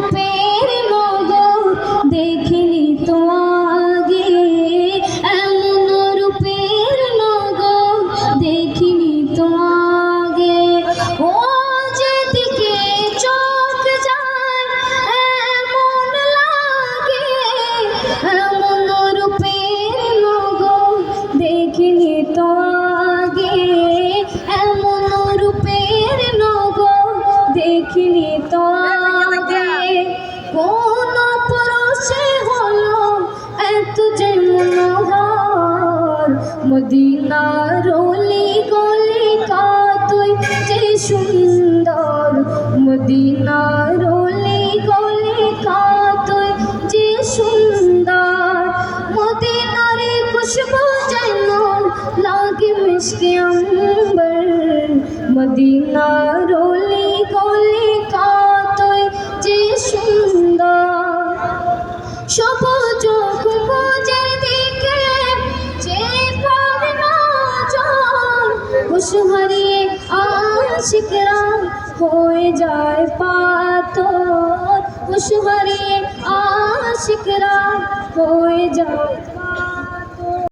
রূপের নগর দেখিনি তো আগে, এমন রূপের নগর দেখিনি তো আগে। ও যেদিকে চোখ যায় এমন লাগে, এমন রূপের নগর দেখিনি তো আগে, এমন রূপের নগর দেখিনি তো আগে। কোন পরশে হলো এত যে মনোহর, মদিনার অলি গলি কতই যে সুন্দর, মদিনার অলি গলি কতই যে সুন্দর। মদিনার খুশবু যেন লাগে মিষ্টি আম্বর, মদিনার অলি গলি কতই যে সুন্দর। সবুজ গম্বুজের দিকে যে পড়ে নজর, হুঁশ হারিয়ে আশিকরা হয়ে যায় পাথর, হুঁশ হারিয়ে আশিকরা হয়ে যায়